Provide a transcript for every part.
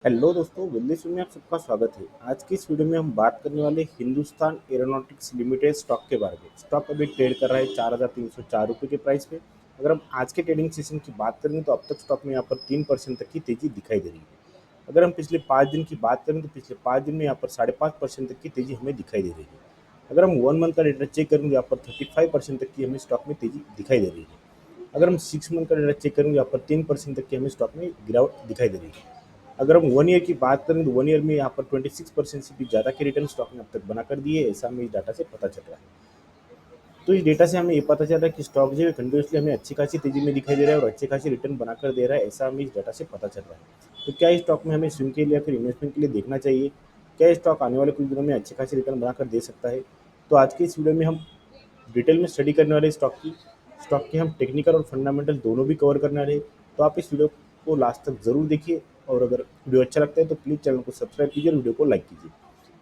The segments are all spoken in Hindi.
हेलो दोस्तों, विल्ली शो में आप सबका स्वागत है। आज की इस वीडियो में हम बात करने वाले हिंदुस्तान एरोनॉटिक्स लिमिटेड स्टॉक के बारे में। स्टॉक अभी ट्रेड कर रहा है 4,304 रुपये के प्राइस पे। अगर हम आज के ट्रेडिंग सेशन की बात करें तो अब तक स्टॉक में यहाँ पर 3% तक की तेजी दिखाई दे रही है। अगर हम पिछले 5 दिन की बात करें तो पिछले 5 दिन में यहाँ पर 5.5% तक की तेजी हमें दिखाई दे रही है। अगर हम 1 मंथ का डेटा चेक करेंगे यहाँ पर 35% तक की हमें स्टॉक में तेजी दिखाई दे रही है। अगर हम 6 मंथ का डेटा चेक करेंगे यहाँ पर 3% तक की हमें स्टॉक में गिरावट दिखाई दे रही है। अगर हम 1 ईयर की बात करें तो 1 ईयर में यहाँ पर 26% से भी ज़्यादा के रिटर्न स्टॉक ने अब तक बना कर दिए, ऐसा हमें इस डाटा से पता चल रहा है। तो इस डेटा से हमें ये पता चल रहा है कि स्टॉक जो है कंटिन्यूसली हमें अच्छी खासी तेजी में दिखाई दे रहा है और अच्छी खासी रिटर्न बनाकर दे रहा है, ऐसा हमें इस डाटा से पता चल रहा है। तो क्या इस स्टॉक में हमें स्विंग के लिए या फिर इन्वेस्टमेंट के लिए देखना चाहिए? क्या स्टॉक आने वाले कुछ दिनों में अच्छी खासी रिटर्न बनाकर दे सकता है? तो आज की इस वीडियो में हम डिटेल में स्टडी करने वाले स्टॉक की हम टेक्निकल और फंडामेंटल दोनों भी कवर करने वाले हैं। तो आप इस वीडियो को लास्ट तक ज़रूर देखिए और अगर वीडियो अच्छा लगता है तो प्लीज़ चैनल को सब्सक्राइब कीजिए और वीडियो को लाइक कीजिए।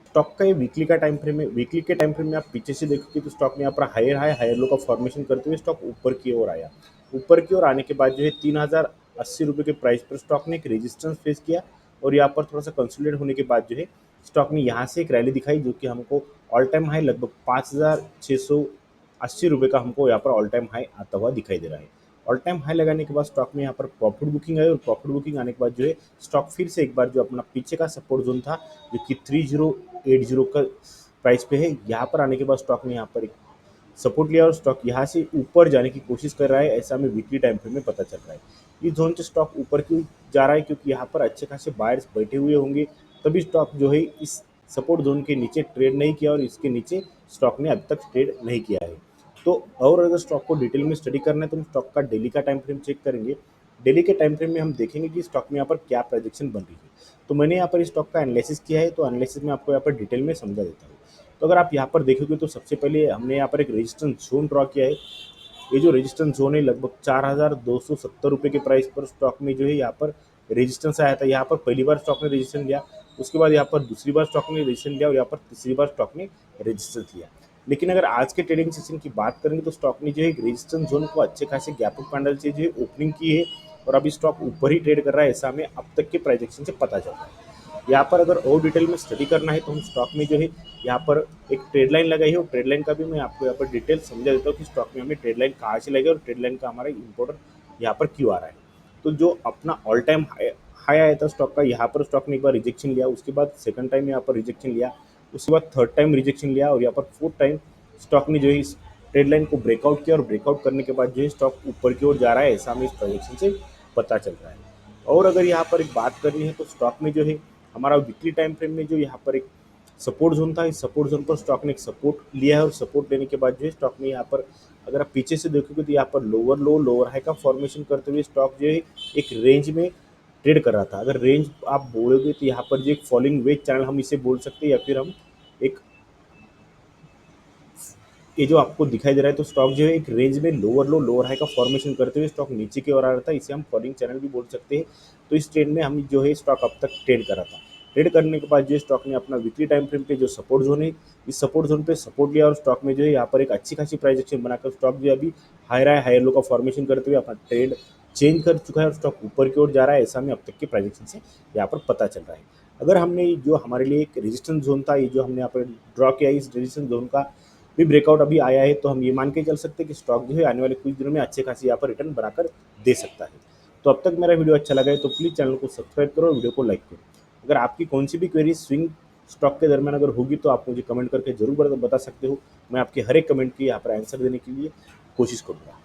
स्टॉक का ये वीकली का टाइम फ्रेम है। वीकली के टाइम फ्रेम में आप पीछे से देखोगे तो स्टॉक में यहाँ पर हायर लो का फॉर्मेशन करते हुए स्टॉक ऊपर की ओर आया। ऊपर की ओर आने के बाद जो है 3,080 रुपये के प्राइस पर स्टॉक ने एक रेजिस्टेंस फेस किया और यहाँ पर थोड़ा सा कंसोलिडेट होने के बाद जो है स्टॉक ने यहाँ से एक रैली दिखाई, जो कि हमको ऑल टाइम हाई लगभग 5,680 रुपये का हमको यहाँ पर ऑल टाइम हाई आता हुआ दिखाई दे रहा है। ऑल टाइम हाई लगाने के बाद स्टॉक में यहाँ पर प्रॉफिट बुकिंग आई और प्रॉफिट बुकिंग आने के बाद जो है स्टॉक फिर से एक बार जो अपना पीछे का सपोर्ट जोन था, जो कि 3080 का प्राइस पे है, यहाँ पर आने के बाद स्टॉक ने यहाँ पर एक सपोर्ट लिया और स्टॉक यहाँ से ऊपर जाने की कोशिश कर रहा है, ऐसा हमें वीकली टाइम फ्रेम में पता चल रहा है। इस जोन से स्टॉक ऊपर क्यों जा रहा है? क्योंकि यहाँ पर अच्छे खासे बायर्स बैठे हुए होंगे, तभी स्टॉक जो है इस सपोर्ट जोन के नीचे ट्रेड नहीं किया और इसके नीचे स्टॉक ने अब तक ट्रेड नहीं किया है। तो और अगर स्टॉक को डिटेल में स्टडी करना है तो हम स्टॉक का डेली का टाइम फ्रेम चेक करेंगे। डेली के टाइम फ्रेम में हम देखेंगे कि स्टॉक में यहाँ पर क्या प्रोजेक्शन बन रही है। तो मैंने यहाँ पर इस स्टॉक का एनालिसिस किया है, तो एनालिसिस में आपको यहाँ पर डिटेल में समझा देता हूँ। तो अगर आप यहाँ पर देखोगे तो सबसे पहले हमने यहाँ पर एक रेजिस्टेंस जोन ड्रॉ किया है। ये जो रेजिस्टेंस जोन है लगभग 4,270 रुपये के प्राइस पर स्टॉक में जो है यहाँ पर रेजिस्टेंस आया था। यहाँ पर पहली बार स्टॉक ने रेजिस्टेंस लिया, उसके बाद यहाँ पर दूसरी बार स्टॉक ने रेजिस्टेंस लिया और यहाँ पर तीसरी बार स्टॉक ने रेजिस्टेंस लिया। लेकिन अगर आज के ट्रेडिंग सेशन की बात करेंगे तो स्टॉक ने जो है रेजिस्टेंस जोन को अच्छे खासे गैप अप कैंडल से जो है ओपनिंग की है और अभी स्टॉक ऊपर ही ट्रेड कर रहा है, ऐसा हमें अब तक के प्राइजेक्शन से पता चल रहा है। यहाँ पर अगर और डिटेल में स्टडी करना है तो हम स्टॉक में जो है यहाँ पर एक ट्रेड लाइन लगाई है और ट्रेड लाइन का भी मैं आपको यहाँ पर डिटेल समझा देता हूँ कि स्टॉक में हमें ट्रेड लाइन कहाँ से लगे और ट्रेड लाइन का हमारा इंपॉर्टेंट यहाँ पर क्यों आ रहा है। तो जो अपना ऑल टाइम हाई आया था स्टॉक का, यहाँ पर स्टॉक ने एक बार रिजेक्शन लिया, उसके बाद सेकंड टाइम यहाँ पर रिजेक्शन लिया, उसके बाद थर्ड टाइम रिजेक्शन लिया और यहाँ पर फोर्थ टाइम स्टॉक ने जो है इस ट्रेड लाइन को ब्रेकआउट किया और ब्रेकआउट करने के बाद जो है स्टॉक ऊपर की ओर जा रहा है, ऐसा हमें इस प्रोजेक्शन से पता चल रहा है। और अगर यहाँ पर एक बात करनी है तो स्टॉक में जो है हमारा वीकली टाइम फ्रेम में जो यहाँ पर एक सपोर्ट जोन था, इस सपोर्ट जोन पर स्टॉक ने एक सपोर्ट लिया है और सपोर्ट लेने के बाद जो है स्टॉक में यहाँ पर अगर आप पीछे से देखोगे तो यहाँ पर लोअर लो लोअर हाई का फॉर्मेशन करते हुए स्टॉक जो है एक रेंज में ट्रेड कर रहा था। अगर रेंज आप बोलोगे तो यहाँ पर जो एक फॉलिंग वेज चैनल हम इसे बोल सकते हैं, या फिर हम एक ये जो आपको दिखाई दे रहा है तो स्टॉक जो है एक रेंज में लोअर लो लोअर हाई का फॉर्मेशन करते हुए स्टॉक नीचे की ओर आ रहा था, इसे हम फॉलिंग चैनल भी बोल सकते हैं। तो इस ट्रेंड में हम जो है स्टॉक अब तक ट्रेड कर रहा था। ट्रेड करने के बाद जो स्टॉक ने अपना वीकली टाइम फ्रेम पे जो सपोर्ट जोन है, इस सपोर्ट जोन पे सपोर्ट लिया और स्टॉक में जो है यहाँ पर एक अच्छी खासी प्राइस एक्शन बनाकर स्टॉक जो है अभी हायर लो का फॉर्मेशन करते हुए अपना ट्रेड चेंज कर चुका है और स्टॉक ऊपर की ओर जा रहा है, ऐसा हमें अब तक के प्राइजेक्शन से यहाँ पर पता चल रहा है। अगर हमने जो हमारे लिए एक रेजिस्टेंस जोन था, ये जो हमने यहाँ पर ड्रॉ किया है, इस रेजिस्टेंस जोन का भी ब्रेकआउट अभी आया है, तो हम ये मान के चल सकते हैं कि स्टॉक जो है आने वाले कुछ दिनों में अच्छे खासी यहाँ पर रिटर्न बनाकर दे सकता है। तो अब तक मेरा वीडियो अच्छा लगा है तो प्लीज़ चैनल को सब्सक्राइब करो और वीडियो को लाइक करो। अगर आपकी कौन सी भी क्वेरी स्विंग स्टॉक के दरमियान अगर होगी तो आप मुझे कमेंट करके जरूर बता सकते हो। मैं आपके हर एक कमेंट की यहाँ पर आंसर देने के लिए कोशिश करूँगा।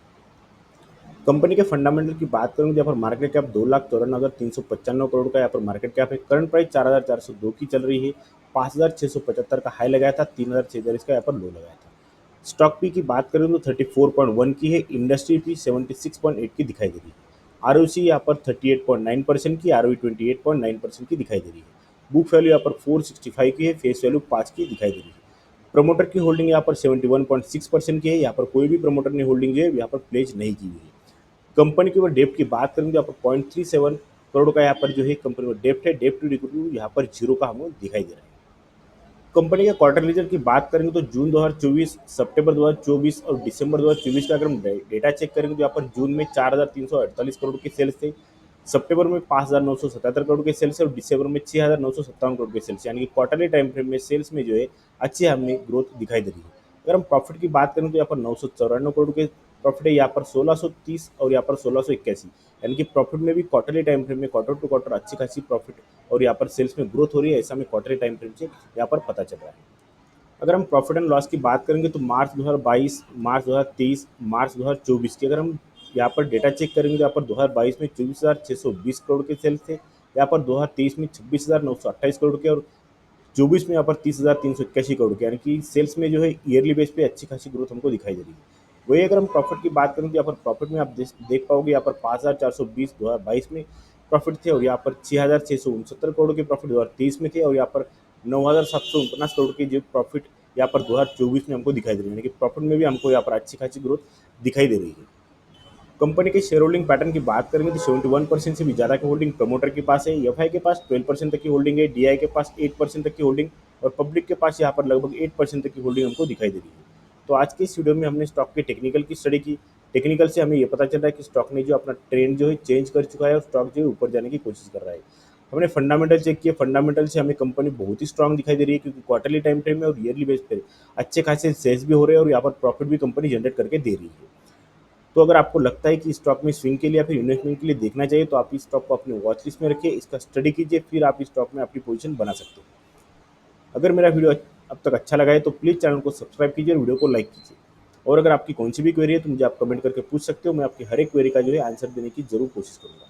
कंपनी के फंडामेंटल की बात करूँ, यहाँ पर मार्केट कैप 2,54,395 करोड़ का यहाँ पर मार्केट कैप है। करंट प्राइस 4,402 की चल रही है। 5,675 का हाई लगाया था, 3,640 का यहाँ पर लो लगाया था। स्टॉक पी की बात करें तो 34.1 की है, इंडस्ट्री पी 76.8 की दिखाई दे रही है। आरओसी यहाँ पर 38.9% की, आरओई 28.9% की दिखाई दे रही है। बुक वैल्यू यहाँ पर 465 की है, फेस वैल्यू 5 की दिखाई दे रही है। प्रमोटर की होल्डिंग यहाँ पर 71.6% की है, यहाँ पर कोई भी प्रमोटर ने होल्डिंग जो है यहाँ पर प्लेज नहीं की हुई है। कंपनी के ऊपर डेप्ट की बात करेंगे, यहाँ पर 0.37 करोड़ का यहाँ पर जो है कंपनी में डेप्ट है। डेप्ट टू इक्विटी यहाँ पर जीरो का हमें दिखाई दे रहा है। कंपनी के क्वार्टर रिजल्ट की बात करेंगे तो जून 2024, सितंबर 2024 और दिसंबर 2024 का अगर हम डेटा चेक करेंगे तो यहाँ पर जून में 4,348 करोड़ के सेल्स थे, सितंबर में 5,977 करोड़ के सेल्स है और दिसंबर में 6,957 करोड़ के सेल्स, यानी कि क्वार्टरली टाइम फ्रेम में सेल्स में जो है अच्छी हमें ग्रोथ दिखाई दे रही है। अगर हम प्रॉफिट की बात करें तो यहाँ पर 994 करोड़ के प्रॉफिट है, यहाँ पर 1630 और यहाँ पर 1681, यानी कि प्रॉफिट में भी क्वार्टरली टाइम फ्रेम में क्वार्टर टू क्वार्टर अच्छी खासी प्रॉफिट और यहाँ पर सेल्स में ग्रोथ हो रही है, ऐसा हमें क्वार्टरली टाइम फ्रेम से यहाँ पर पता चल रहा है। अगर हम प्रॉफिट एंड लॉस की बात करेंगे तो मार्च 2022, मार्च 2023, मार्च 2024 की अगर हम यहाँ पर डेटा चेक करेंगे तो यहाँ पर 2022 में 24,620 करोड़ के सेल्स थे, यहाँ पर 2023 में 26,928 करोड़ के और 24 में यहाँ पर 30,381 करोड़ के, यानी कि सेल्स में जो है ईयरली बेस पे अच्छी खासी ग्रोथ हमको दिखाई दे रही है। वही अगर हम प्रॉफिट की बात करें तो यहाँ पर प्रॉफिट में आप देख पाओगे यहाँ पर 5,420 2022 में प्रॉफिट थे और यहाँ पर 6,669 करोड़ के प्रॉफिट 2023 में थे और यहाँ पर 9,749 करोड़ के जो प्रॉफिट यहाँ पर 2024 में हमको दिखाई दे रही है, यानी कि प्रॉफिट में भी हमको यहाँ पर अच्छी खासी ग्रोथ दिखाई दे रही है। कंपनी के शेयर होल्डिंग पैटर्न की बात करेंगे तो 71% से भी ज़्यादा की होल्डिंग प्रमोटर के पास है, एफआई के पास 12% तक की होल्डिंग है, डीआई के पास 8% तक की होल्डिंग और पब्लिक के पास यहाँ पर लगभग 8% तक की होल्डिंग हमको दिखाई दे रही है। तो आज के इस वीडियो में हमने स्टॉक के टेक्निकल की स्टडी की। टेक्निकल से हमें ये पता चल रहा है कि स्टॉक ने जो अपना ट्रेंड जो है चेंज कर चुका है और स्टॉक जो है ऊपर जाने की कोशिश कर रहा है। हमने फंडामेंटल चेक किया, फंडामेंटल से हमें कंपनी बहुत ही स्ट्रांग दिखाई दे रही है क्योंकि क्वार्टरली टाइम फ्रेम में और ईयरली बेस पे अच्छे खासे सेल्स भी हो रहे हैं और यहाँ पर प्रॉफिट भी कंपनी जनरेट करके दे रही है। तो अगर आपको लगता है कि स्टॉक में स्विंग के लिए या फिर इन्वेस्टमेंट के लिए देखना चाहिए तो आप इस स्टॉक को अपने वॉच लिस्ट में रखिए, इसका स्टडी कीजिए, फिर आप इस स्टॉक में अपनी पोजीशन बना सकते हो। अगर मेरा वीडियो अब तक अच्छा लगा है तो प्लीज़ चैनल को सब्सक्राइब कीजिए और वीडियो को लाइक कीजिए। और अगर आपकी कौन सी भी क्वेरी है तो मुझे आप कमेंट करके पूछ सकते हो, मैं आपकी हर एक क्वेरी का जो है आंसर देने की जरूर कोशिश करूँगा।